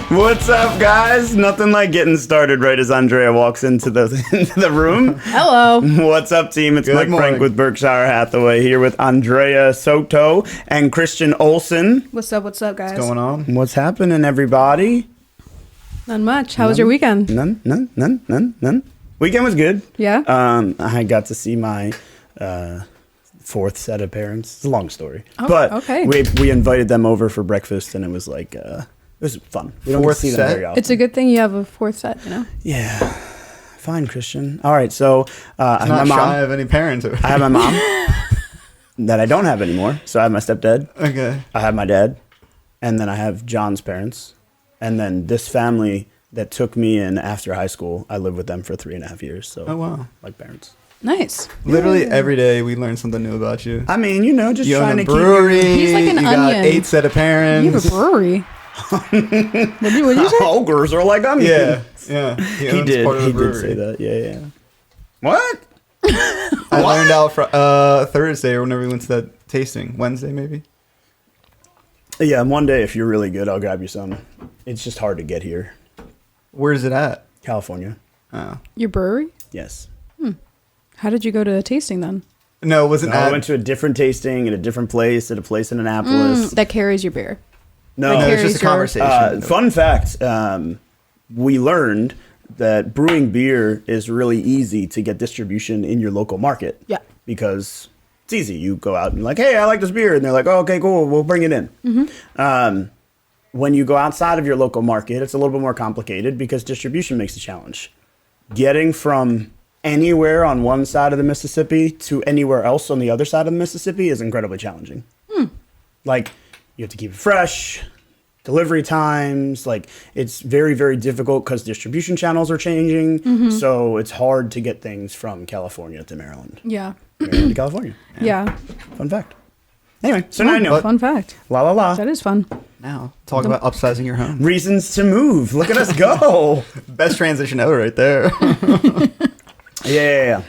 What's up, guys? Nothing like getting started right as Andrea walks into the room. Hello. What's up, team? It's Mike Frank with Berkshire Hathaway here with Andrea Soto and Christian Olson. What's up, guys? What's going on? What's happening, everybody? Not much. How was your weekend? None. Weekend was good. Yeah? I got to see my fourth set of parents. It's a long story. Oh, but okay. we invited them over for breakfast, and it was like... it was fun. We don't Fourth see them set? very often. It's a good thing you have a fourth set, you know? Yeah. Fine, Christian. All right, so I have my Not mom. shy of any parents. I have my mom that I don't have anymore. So I have my stepdad. Okay. I have my dad. And then I have John's parents. And then this family that took me in after high school, I lived with them for 3.5 years. So, Oh, wow. like parents. Nice. Literally every day we learn something new about you. I mean, just You trying own to a brewery. He's like an you onion. got 8 set of parents. You have a brewery. What'd you say? Ogres are like onions. Yeah. He owns did. part of the He did brewery. say that. Yeah. What? I learned out Thursday or whenever we went to that tasting. Wednesday, maybe? Yeah, and one day if you're really good, I'll grab you some. It's just hard to get here. Where's it at? California. Oh. Your brewery? Yes. How did you go to a tasting then? No, it wasn't I at... went to a different tasting at a different place, at a place in Annapolis. That carries your beer. No, No, it's carries just a your- conversation. fun fact, we learned that brewing beer is really easy to get distribution in your local market. Yeah. Because it's easy. You go out and like, hey, I like this beer. And they're like, oh, okay, cool. We'll bring it in. When you go outside of your local market, it's a little bit more complicated because distribution makes a challenge. Getting from anywhere on one side of the Mississippi to anywhere else on the other side of the Mississippi is incredibly challenging. Like, you have to keep it fresh, delivery times, like, it's very, very difficult because distribution channels are changing. So it's hard to get things from California to Maryland. Yeah. Maryland to California. Yeah. Fun fact. Anyway, so now I know. Fun fact. La la la. That is fun. Now, talk about upsizing your home. Reasons to move. Look at us go. Best transition ever right there. Yeah.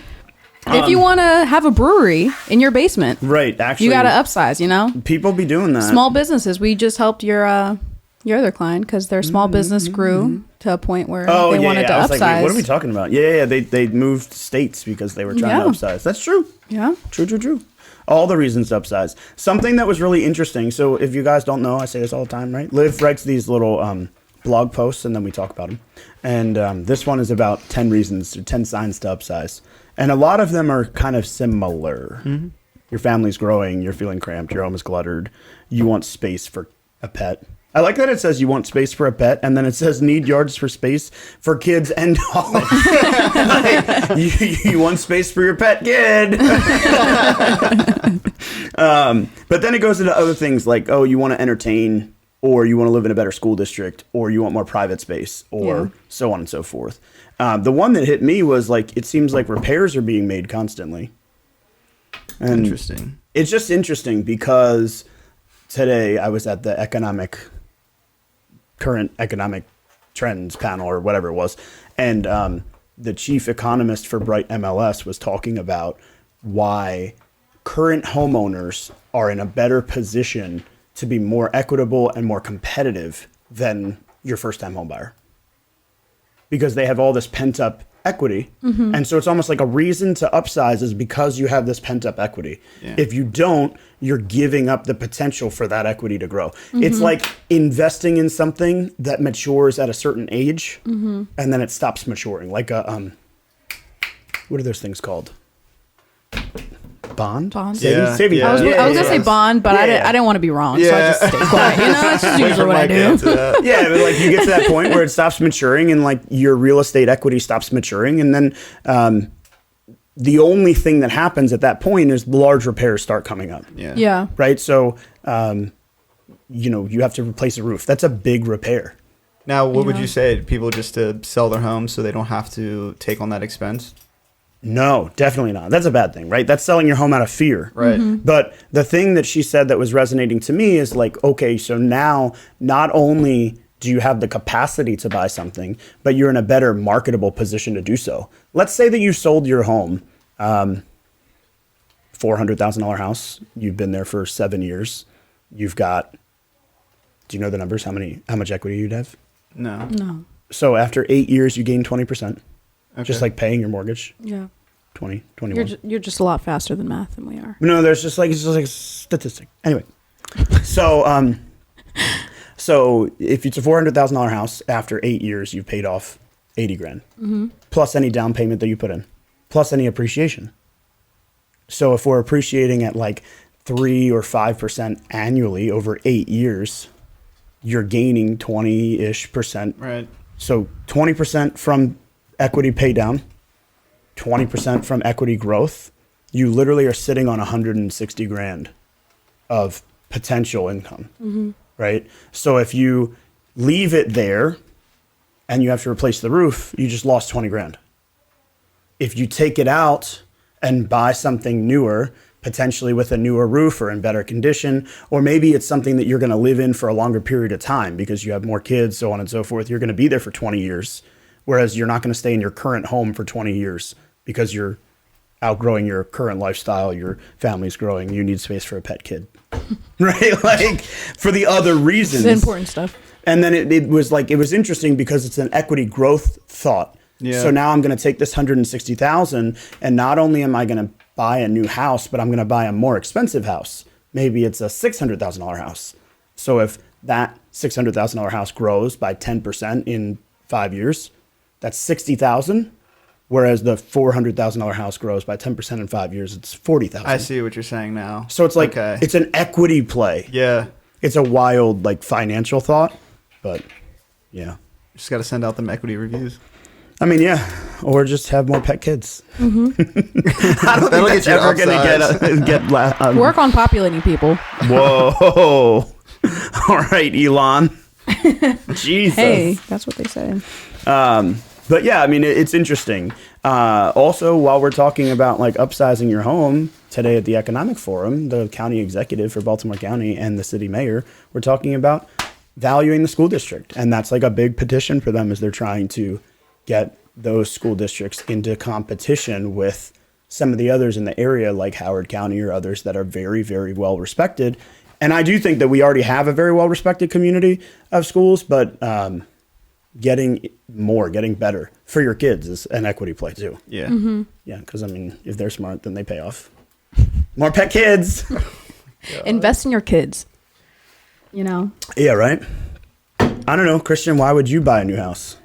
If you want to have a brewery in your basement, Right. Actually, you got to upsize, you know? people be doing that. Small businesses. We just helped your other client because their small business grew to a point where they wanted to I was upsize. like, wait, what are we talking about? Yeah. They moved states because they were trying to upsize. That's true. Yeah. True. All the reasons to upsize. Something that was really interesting. So if you guys don't know, I say this all the time, right? Liv writes these little blog posts and then we talk about them. And this one is about 10 reasons or 10 signs to upsize. And a lot of them are kind of similar. Your family's growing, you're feeling cramped, your home is cluttered, you want space for a pet. I like that it says you want space for a pet, and then it says need yards for space for kids and dogs. Like, you want space for your pet kid. But then it goes into other things like, oh, you want to entertain, or you want to live in a better school district, or you want more private space, or so on and so forth. The one that hit me was like, it seems like repairs are being made constantly. And Interesting. it's just interesting because today I was at the current economic trends panel or whatever it was. And the chief economist for Bright MLS was talking about why current homeowners are in a better position to be more equitable and more competitive than your first-time home buyer. Because they have all this pent-up equity. And so it's almost like a reason to upsize is because you have this pent-up equity. Yeah. If you don't, you're giving up the potential for that equity to grow. It's like investing in something that matures at a certain age and then it stops maturing. Like a, what are those things called? Bond? Bond? Saving Yeah. bond. I was gonna say bond, but I Yeah. didn't want to be wrong, so I Yeah. just stay quiet. You know, that's just usually what I do. Yeah, but like you get to that point where it stops maturing and like your real estate equity stops maturing. And then the only thing that happens at that point is large repairs start coming up. Yeah. Right. So, you have to replace a roof. That's a big repair. Now, what would Yeah. you say to people just to sell their homes so they don't have to take on that expense? No, definitely not. That's a bad thing, right? That's selling your home out of fear. Right. But the thing that she said that was resonating to me is like, okay, so now not only do you have the capacity to buy something, but you're in a better marketable position to do so. Let's say that you sold your home, $400,000 house. You've been there for 7 years. You've got, do you know the numbers? How much equity you'd have? No. No. So after 8 years, you gain 20%, Okay. just like paying your mortgage. Yeah. 20, 21. You're just a lot faster than math than we are. No, there's just like, it's just like a statistic. Anyway, so so if it's a $400,000 house, after 8 years, you've paid off 80 grand, plus any down payment that you put in, plus any appreciation. So if we're appreciating at like 3 or 5% annually over 8 years, you're gaining 20-ish%. Right. So 20% from equity pay down, 20% from equity growth. You literally are sitting on 160 grand of potential income, right? So if you leave it there and you have to replace the roof, you just lost 20 grand. If you take it out and buy something newer, potentially with a newer roof or in better condition, or maybe it's something that you're going to live in for a longer period of time because you have more kids, so on and so forth. You're going to be there for 20 years, whereas you're not going to stay in your current home for 20 years because you're outgrowing your current lifestyle, your family's growing, you need space for a pet kid, right? Like for the other reasons. It's important stuff. And then it was like, it was interesting because it's an equity growth thought. Yeah. So now I'm going to take this 160,000 and not only am I going to buy a new house, but I'm going to buy a more expensive house. Maybe it's a $600,000 house. So if that $600,000 house grows by 10% in 5 years, that's 60,000. Whereas the $400,000 house grows by 10% in 5 years, it's 40,000. I see what you're saying now. So it's like, Okay. it's an equity play. Yeah. It's a wild, like, financial thought, but yeah. Just got to send out them equity reviews. I mean, yeah, or just have more pet kids. I don't That'll think that's get you ever going to get Work on populating people. Whoa. All right, Elon. Jesus. Hey, that's what they say. But yeah, I mean, it's interesting. Also, while we're talking about like upsizing your home today at the Economic Forum, the county executive for Baltimore County and the city mayor, we're talking about valuing the school district. And that's like a big petition for them as they're trying to get those school districts into competition with some of the others in the area like Howard County or others that are very, very well respected. And I do think that we already have a very well respected community of schools, but getting better for your kids is an equity play too. Yeah. Yeah, because I mean, if they're smart, then they pay off. More pet kids. Invest in your kids. You know? Yeah, right? I don't know. Christian, why would you buy a new house?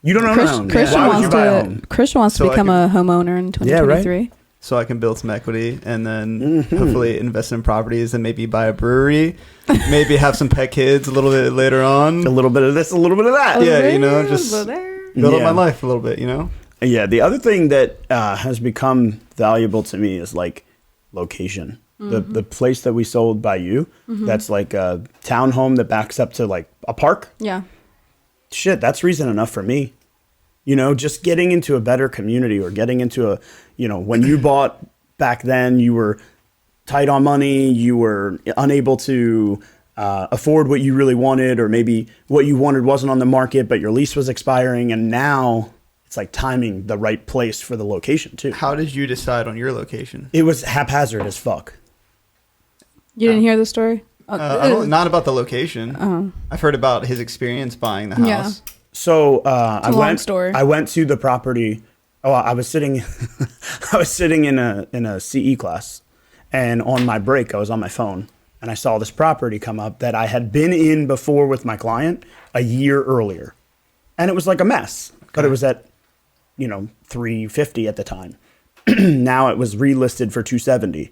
You don't own a home. Why would you buy a home? Christian wants So to I become can- a homeowner in 2023. So I can build some equity and then hopefully invest in properties and maybe buy a brewery, maybe have some pet kids a little bit later on. A little bit of this, a little bit of that. Yeah, you know, just build up Yeah. my life a little bit, you know? Yeah, the other thing that has become valuable to me is like location. The place that we sold by you, that's like a townhome that backs up to like a park. Yeah. Shit, that's reason enough for me. You know, just getting into a better community or getting into a, you know, when you bought back then, you were tight on money, you were unable to afford what you really wanted, or maybe what you wanted wasn't on the market, but your lease was expiring. And now it's like timing the right place for the location too. How did you decide on your location? It was haphazard as fuck. You didn't hear the story? Not about the location. I've heard about his experience buying the house. Yeah. So a long story. I went to the property. Oh, I was sitting, I was sitting in a CE class, and on my break, I was on my phone, and I saw this property come up that I had been in before with my client a year earlier, and it was like a mess, but it was at, you know, $350 at the time. Now it was relisted for $270.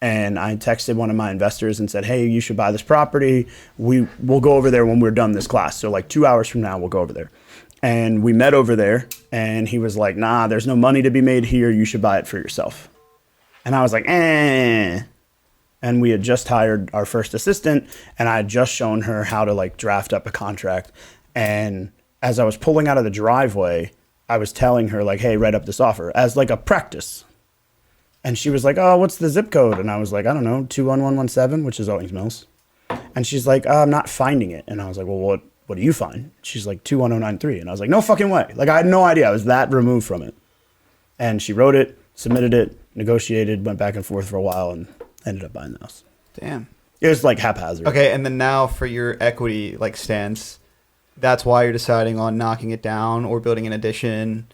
And I texted one of my investors and said, hey, you should buy this property. We'll go over there when we're done this class. So like 2 hours from now, we'll go over there. And we met over there, and he was like, nah, there's no money to be made here. You should buy it for yourself. And I was like, eh. And we had just hired our first assistant, and I had just shown her how to like draft up a contract. And as I was pulling out of the driveway, I was telling her like, hey, write up this offer as like a practice. And she was like, oh, what's the zip code? And I was like, I don't know, 21117, which is Owings Mills. And she's like, I'm not finding it. And I was like, well, what do you find? She's like, 21093. And I was like, no fucking way. Like, I had no idea. I was that removed from it. And she wrote it, submitted it, negotiated, went back and forth for a while, and ended up buying the house. Damn. It was like haphazard. Okay, and then now for your equity like stance, that's why you're deciding on knocking it down or building an addition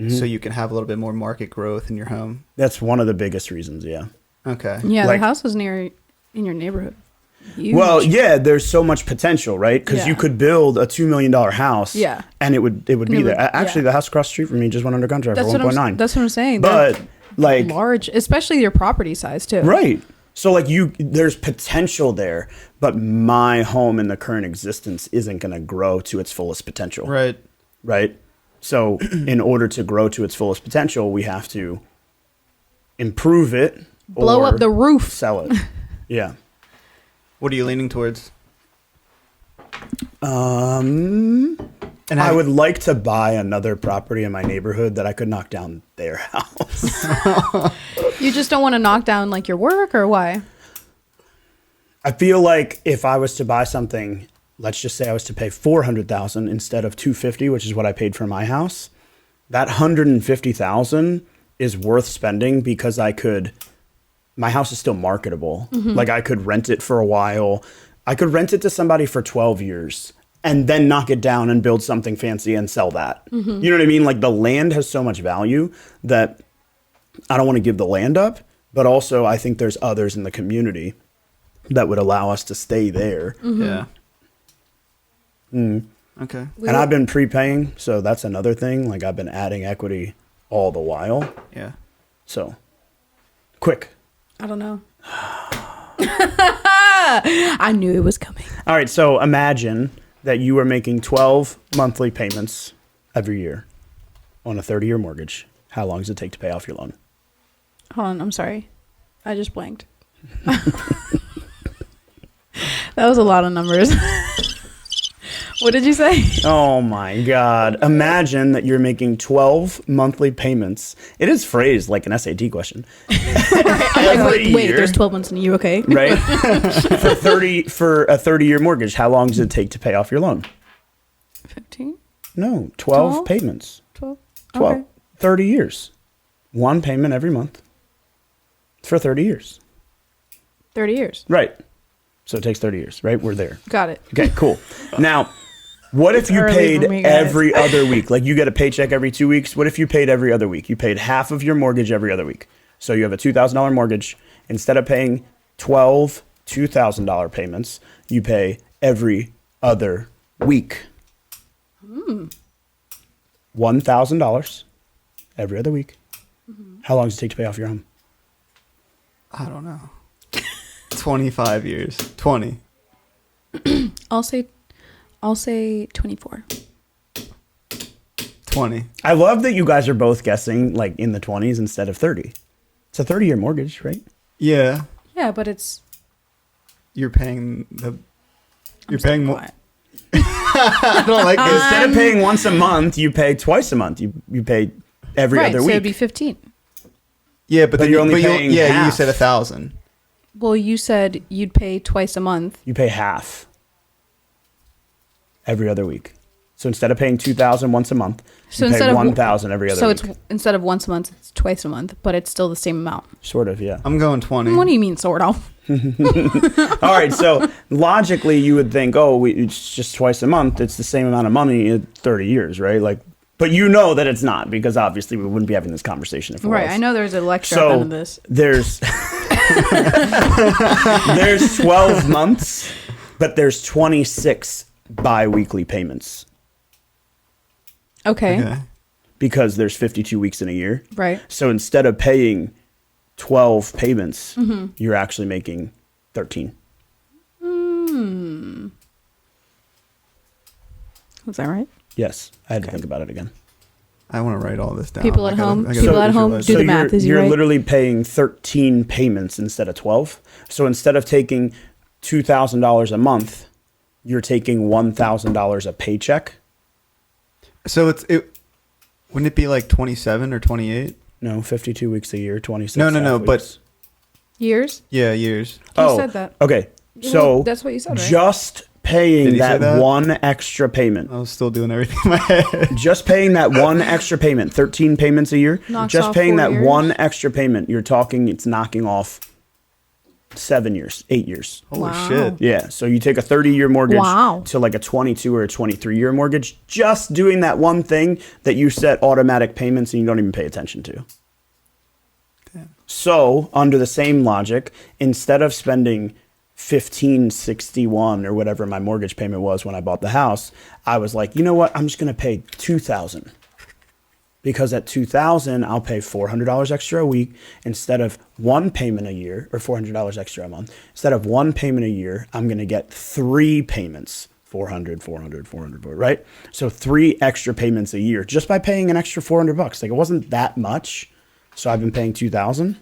so you can have a little bit more market growth in your home. That's one of the biggest reasons, yeah. Okay. Yeah, Like- the house was near in your neighborhood. Huge. Well, yeah, there's so much potential, right? Because you Yeah. could build a $2 million house, Yeah. and it would be there. would- Actually, yeah. the house across the street from me just went under contract that's for what 1.9. that's what I'm saying. But They're like, large, especially your property size too. right? So like, there's potential there, but my home in the current existence isn't going to grow to its fullest potential, Right. right? So in order to grow to its fullest potential, we have to improve it, Blow or up the roof. sell it. Yeah. What are you leaning towards? And I how- would like to buy another property in my neighborhood that I could knock down their house. You just don't want to knock down like your work, or why? I feel like if I was to buy something, let's just say I was to pay $400,000 instead of $250,000, which is what I paid for my house, that $150,000 is worth spending because my house is still marketable. Like I could rent it for a while. I could rent it to somebody for 12 years and then knock it down and build something fancy and sell that. You know what I mean? Like the land has so much value that I don't want to give the land up, but also I think there's others in the community that would allow us to stay there. Yeah. Okay. And I've been prepaying, so that's another thing. Like I've been adding equity all the while. Yeah. So quick. I don't know. I knew it was coming. All right, so imagine that you are making 12 monthly payments every year on a 30-year mortgage. How long does it take to pay off your loan? Hold on, I'm sorry. I just blanked. That was a lot of numbers. What did you say? Oh my God. Imagine that you're making 12 monthly payments. It is phrased like an SAT question. Every Wait, year, there's 12 months in you, okay? right? for a 30-year mortgage, how long does it take to pay off your loan? 15? No, 12 12? payments. 12? 12. Okay. 30 years. One payment every month for 30 years. 30 years. Right. So it takes 30 years, right? We're there. Got it. Okay, cool. Now, what if you early paid for me, guys. every other week? Like you get a paycheck every 2 weeks. What if you paid every other week? You paid half of your mortgage every other week. So you have a $2,000 mortgage. Instead of paying 12 $2,000 payments, you pay every other week. $1,000 every other week. How long does it take to pay off your home? I don't know. 25 years. 20. I'll say 24. 20. I love that you guys are both guessing like in the 20s instead of 30. It's a 30-year mortgage, right? Yeah. Yeah, but it's... You're paying the... You're so paying more. quiet. I don't like this. Instead of paying once a month, you pay twice a month. You pay every right, other so week. it'd be 15. Yeah, but then you're only you, paying yeah, you half. said 1,000. Well, you said you'd pay twice a month. You pay half every other week. So instead of paying $2,000 once a month, So you pay instead of $1,000 every other So week. it's instead of once a month, it's twice a month, but it's still the same amount. Sort of, yeah. I'm going 20. What do you mean, sort of? All right, so logically you would think, it's just twice a month. It's the same amount of money in 30 years, right? Like, but you know that it's not because obviously we wouldn't be having this conversation if it Right, was. I know there's a lecture at the So end of this. there's 12 months, but there's 26 bi-weekly payments Okay, Okay. because there's 52 weeks in a year. right. So instead of paying 12 payments, Mm-hmm. you're actually making 13. Was that right? Yes, I had to think about it again. I want to write all this down. People at I gotta- home- I gotta people at home visualize do it. the math, is he you're right? literally paying 13 payments instead of 12. So instead of taking $2,000 a month, you're taking $1,000 a paycheck. So wouldn't it be like 27 or 28? No, 52 weeks a year, 26. No, half but- weeks. Years? Yeah, years. You said that. Okay, Well, so that's what you said, right? just paying Did he say that, that? one extra payment. I was still doing everything in my head. Just paying that one extra payment, 13 payments a year. Knocks Just off paying 4 that years. one extra payment, you're talking, it's knocking off 7 years, 8 years. Holy Wow. shit. Yeah. So you take a 30-year mortgage Wow. to like a 22 or a 23-year mortgage, just doing that one thing that you set automatic payments and you don't even pay attention to. Damn. So under the same logic, instead of spending $1,561 or whatever my mortgage payment was when I bought the house, I was like, you know what? I'm just going to pay $2,000. Because at $2,000, I'll pay $400 extra a week instead of one payment a year, or $400 extra a month. Instead of one payment a year, I'm going to get 3 payments, 400, 400, 400, right? So 3 extra payments a year just by paying an extra $400. Like, it wasn't that much. So I've been paying $2,000.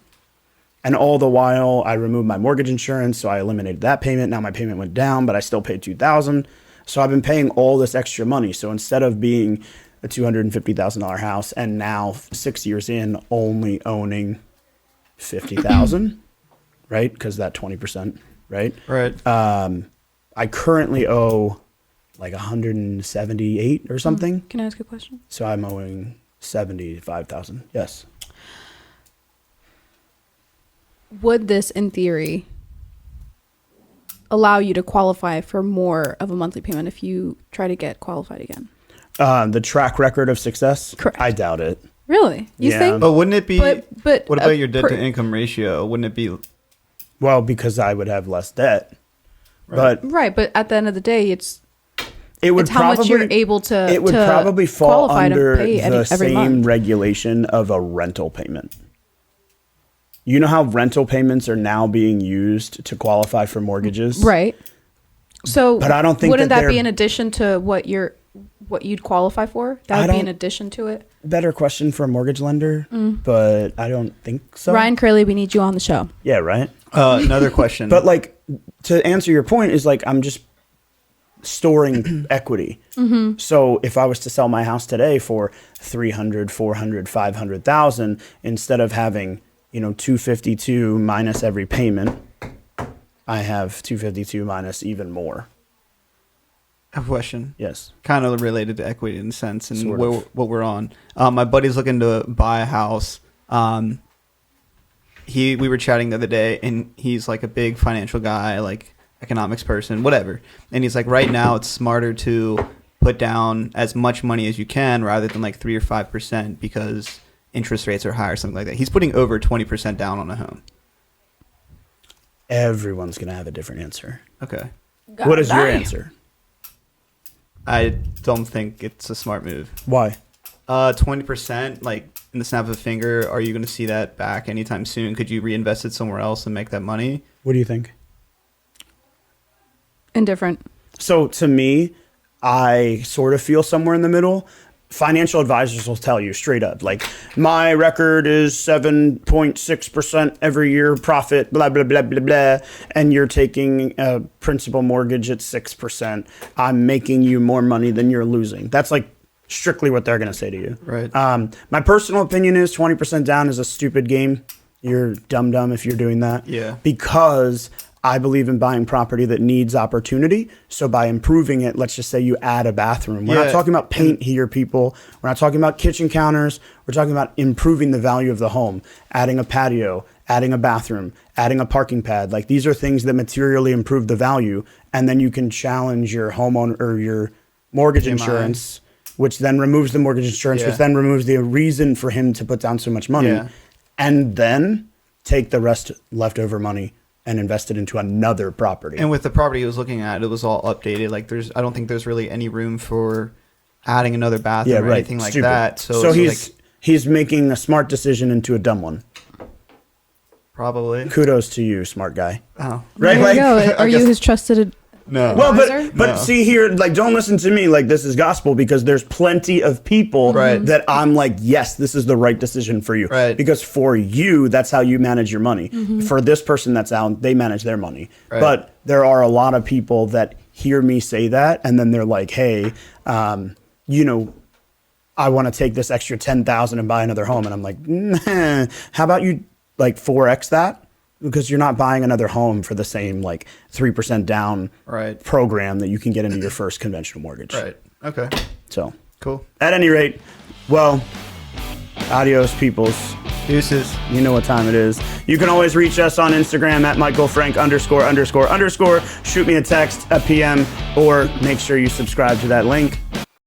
And all the while, I removed my mortgage insurance, so I eliminated that payment. Now my payment went down, but I still paid $2,000. So I've been paying all this extra money. So instead of being a $250,000 house and now 6 years in only owning $50,000, right? Because that 20%, right? Right. I currently owe like 178 or something. Can I ask a question? So I'm owing 75,000. Yes. Would this, in theory, allow you to qualify for more of a monthly payment if you try to get qualified again? The track record of success? Correct. I doubt it. Really? You Yeah. think? But wouldn't it be, But what about your debt to income ratio? Wouldn't it be, Well, because I would have less debt. Right. But Right, but at the end of the day, it's it would how probably, much you're able to it would to probably fall qualify to under pay the every same month. regulation of a rental payment. You know how rental payments are now being used to qualify for mortgages? Right. So, But I don't think wouldn't that that be they're- in addition to what you'd qualify for? That I would be in don't- addition to it. Better question for a mortgage lender, but I don't think so. Ryan Curley, we need you on the show. Yeah, right? another question. But like, to answer your point is like, I'm just storing equity. So if I was to sell my house today for 300, 400, 500,000, instead of having, 252 minus every payment, I have 252 minus even more. I have a question. Yes. Kind of related to equity in a sense and Sort where, of. what we're on. My buddy's looking to buy a house. We were chatting the other day, and he's like a big financial guy, like economics person, whatever. And he's like, right now it's smarter to put down as much money as you can rather than like 3 or 5% because interest rates are high or something like that. He's putting over 20% down on a home. Everyone's going to have a different answer. Okay. What is your answer? I don't think it's a smart move. Why? 20%, like in the snap of a finger, are you going to see that back anytime soon? Could you reinvest it somewhere else and make that money? What do you think? Indifferent. So to me, I sort of feel somewhere in the middle. Financial advisors will tell you straight up, like, my record is 7.6% every year profit, blah, blah, blah, blah, blah. And you're taking a principal mortgage at 6%. I'm making you more money than you're losing. That's like strictly what they're going to say to you. Right. My personal opinion is 20% down is a stupid game. You're dumb if you're doing that. Yeah. Because I believe in buying property that needs opportunity. So by improving it, let's just say you add a bathroom. We're not talking about paint here, people. We're not talking about kitchen counters. We're talking about improving the value of the home, adding a patio, adding a bathroom, adding a parking pad. Like, these are things that materially improve the value. And then you can challenge your homeowner or your mortgage insurance, which then removes the mortgage insurance, which then removes the reason for him to put down so much money. Yeah. And then take the rest leftover money and invest it into another property. And with the property he was looking at, it was all updated. Like, I don't think there's really any room for adding another bathroom or anything like that. So he's making a smart decision into a dumb one. Probably. Kudos to you, smart guy. Oh. Right? There you go. Are you guess- his trusted? No. Well, Advisor? but No. see here, like, don't listen to me like this is gospel, because there's plenty of people that I'm like, yes, this is the right decision for you. Right. Because for you, that's how you manage your money. For this person that's out, they manage their money. Right. But there are a lot of people that hear me say that, and then they're like, hey, I want to take this extra 10,000 and buy another home. And I'm like, nah, how about you like 4X that? Because you're not buying another home for the same like 3% down program that you can get into your first conventional mortgage. Right. Okay. So Cool. at any rate, well, adios, peoples. Deuces. You know what time it is. You can always reach us on Instagram at @MichaelFrank____. Shoot me a text, a PM, or make sure you subscribe to that link.